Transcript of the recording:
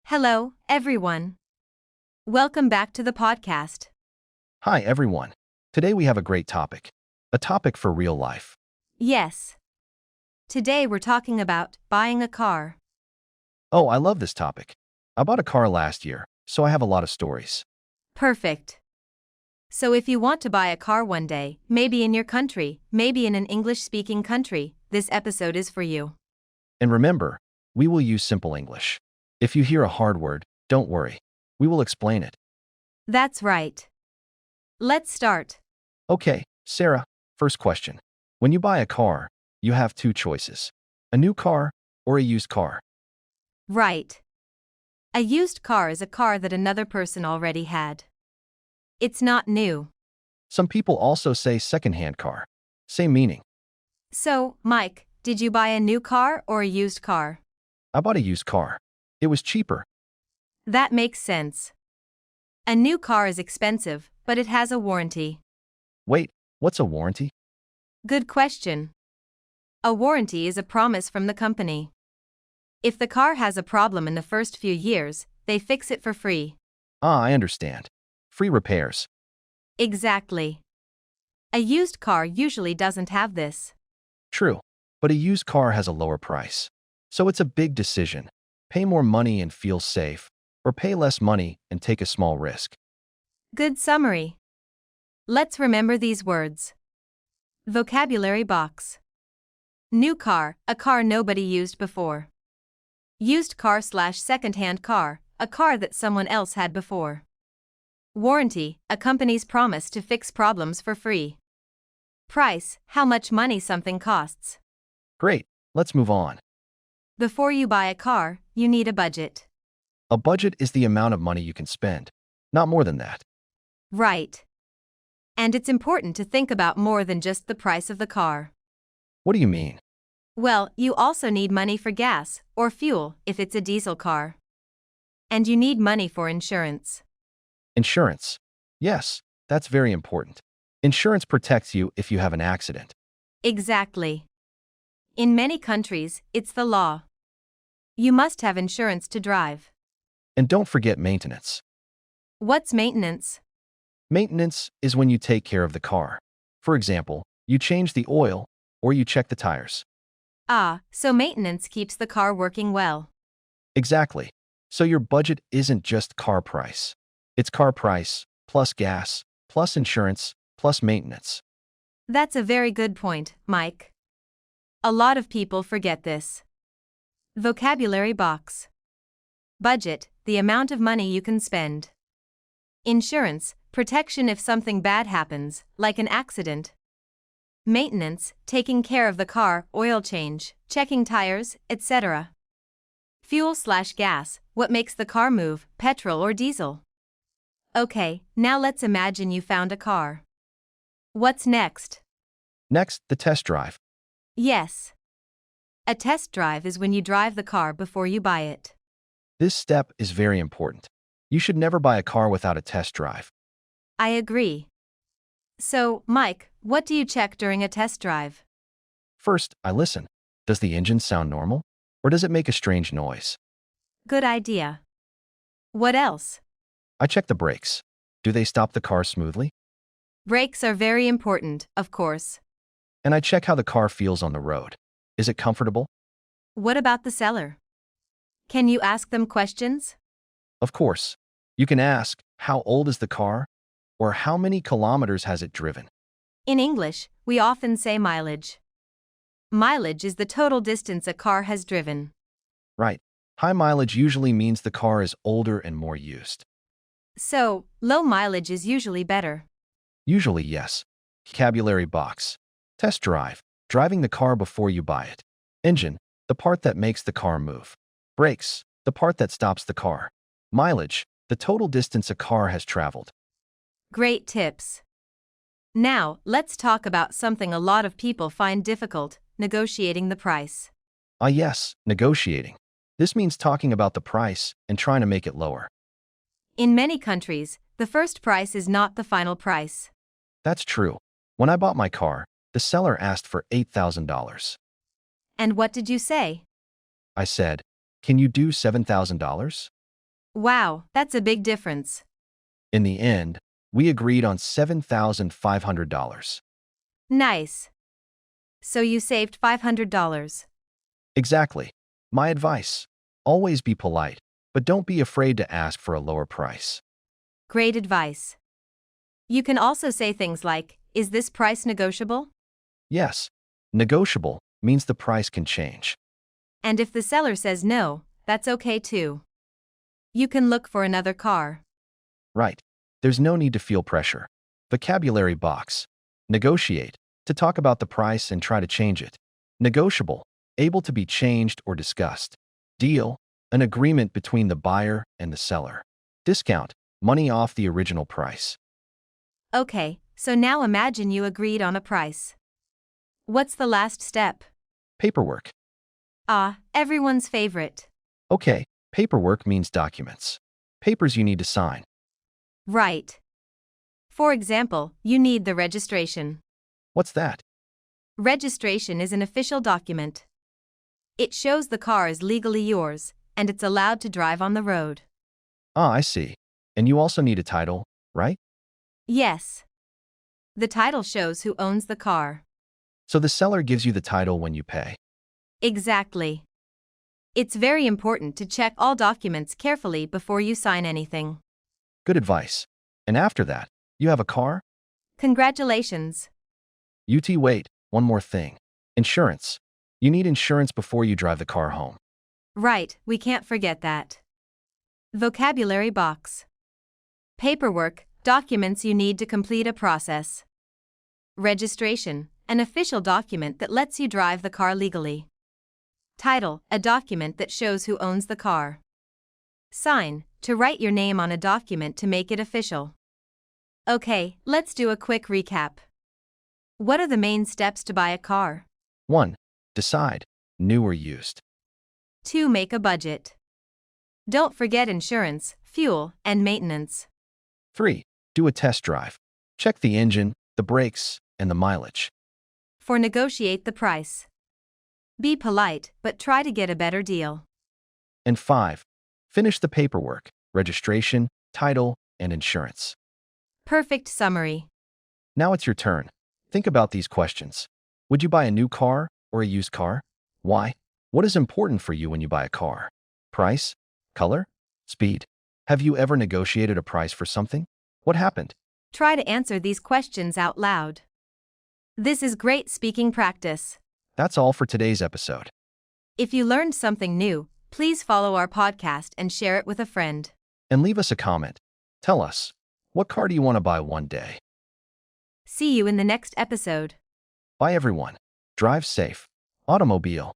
Hello, everyone. Welcome back to the podcast. Hi, everyone. Today we have a great topic. A topic for real life. Yes. Today we're talking about buying a car. Oh, I love this topic. I bought a car last year, so I have a lot of stories. Perfect. So if you want to buy a car one day, maybe in your country, maybe in an English-speaking country, this episode is for you. And remember, we will use simple English. If you hear a hard word, don't worry. We will explain it. That's right. Let's start. Okay, Sarah, first question. When you buy a car, you have two choices. A new car or a used car. Right. A used car is a car that another person already had. It's not new. Some people also say second-hand car. Same meaning. So, Mike, did you buy a new car or a used car? I bought a used car. It was cheaper. That makes sense. A new car is expensive, but it has a warranty. Wait, what's a warranty? Good question. A warranty is a promise from the company. If the car has a problem in the first few years, they fix it for free. Ah, I understand. Free repairs. Exactly. A used car usually doesn't have this. True, but a used car has a lower price. So it's a big decision. Pay more money and feel safe, or pay less money and take a small risk. Good summary. Let's remember these words. Vocabulary box. New car, a car nobody used before. Used car / second-hand car, a car that someone else had before. Warranty, a company's promise to fix problems for free. Price, how much money something costs. Great, let's move on. Before you buy a car, you need a budget. A budget is the amount of money you can spend, not more than that. Right. And it's important to think about more than just the price of the car. What do you mean? Well, you also need money for gas or fuel if it's a diesel car. And you need money for insurance. Insurance. Yes, that's very important. Insurance protects you if you have an accident. Exactly. In many countries, it's the law. You must have insurance to drive. And don't forget maintenance. What's maintenance? Maintenance is when you take care of the car. For example, you change the oil or you check the tires. Ah, so maintenance keeps the car working well. Exactly. So your budget isn't just car price. It's car price, plus gas, plus insurance, plus maintenance. That's a very good point, Mike. A lot of people forget this. Vocabulary box. Budget, the amount of money you can spend. Insurance, protection if something bad happens, like an accident. Maintenance, taking care of the car, oil change, checking tires, etc. Fuel / gas, what makes the car move, petrol or diesel. Okay, now let's imagine you found a car. What's next? Next, the test drive. Yes. A test drive is when you drive the car before you buy it. This step is very important. You should never buy a car without a test drive. I agree. So, Mike, what do you check during a test drive? First, I listen. Does the engine sound normal? Or does it make a strange noise? Good idea. What else? I check the brakes. Do they stop the car smoothly? Brakes are very important, of course. And I check how the car feels on the road. Is it comfortable? What about the seller? Can you ask them questions? Of course. You can ask, how old is the car? Or how many kilometers has it driven? In English, we often say mileage. Mileage is the total distance a car has driven. Right. High mileage usually means the car is older and more used. So, low mileage is usually better. Usually, yes. Vocabulary box. Test drive. Driving the car before you buy it. Engine. The part that makes the car move. Brakes. The part that stops the car. Mileage. The total distance a car has traveled. Great tips. Now, let's talk about something a lot of people find difficult, negotiating the price. Ah yes, negotiating. This means talking about the price and trying to make it lower. In many countries, the first price is not the final price. That's true. When I bought my car, the seller asked for $8,000. And what did you say? I said, can you do $7,000? Wow, that's a big difference. In the end, we agreed on $7,500. Nice. So you saved $500. Exactly. My advice: always be polite, but don't be afraid to ask for a lower price. Great advice. You can also say things like, "Is this price negotiable?" Yes, negotiable means the price can change. And if the seller says no, that's okay too. You can look for another car. Right. There's no need to feel pressure. Vocabulary box: negotiate, to talk about the price and try to change it. Negotiable, able to be changed or discussed. Deal, an agreement between the buyer and the seller. Discount, money off the original price. Okay, so now imagine you agreed on a price. What's the last step? Paperwork. Ah, everyone's favorite. Okay, paperwork means documents. Papers you need to sign. Right. For example, you need the registration. What's that? Registration is an official document. It shows the car is legally yours, and it's allowed to drive on the road. Ah, I see. And you also need a title, right? Yes. The title shows who owns the car. So the seller gives you the title when you pay. Exactly. It's very important to check all documents carefully before you sign anything. Good advice. And after that, you have a car? Congratulations. Wait, one more thing. Insurance. You need insurance before you drive the car home. Right, we can't forget that. Vocabulary box. Paperwork, documents you need to complete a process. Registration, an official document that lets you drive the car legally. Title, a document that shows who owns the car. Sign, to write your name on a document to make it official. Okay, let's do a quick recap. What are the main steps to buy a car? 1. Decide, new or used. 2. Make a budget. Don't forget insurance, fuel, and maintenance. 3. Do a test drive. Check the engine, the brakes, and the mileage. 4. Negotiate the price. Be polite, but try to get a better deal. And 5. Finish the paperwork, registration, title, and insurance. Perfect summary. Now it's your turn. Think about these questions. Would you buy a new car or a used car? Why? What is important for you when you buy a car? Price? Color? Speed? Have you ever negotiated a price for something? What happened? Try to answer these questions out loud. This is great speaking practice. That's all for today's episode. If you learned something new, please follow our podcast and share it with a friend. And leave us a comment. Tell us, what car do you want to buy one day? See you in the next episode. Bye everyone. Drive safe. Automobile.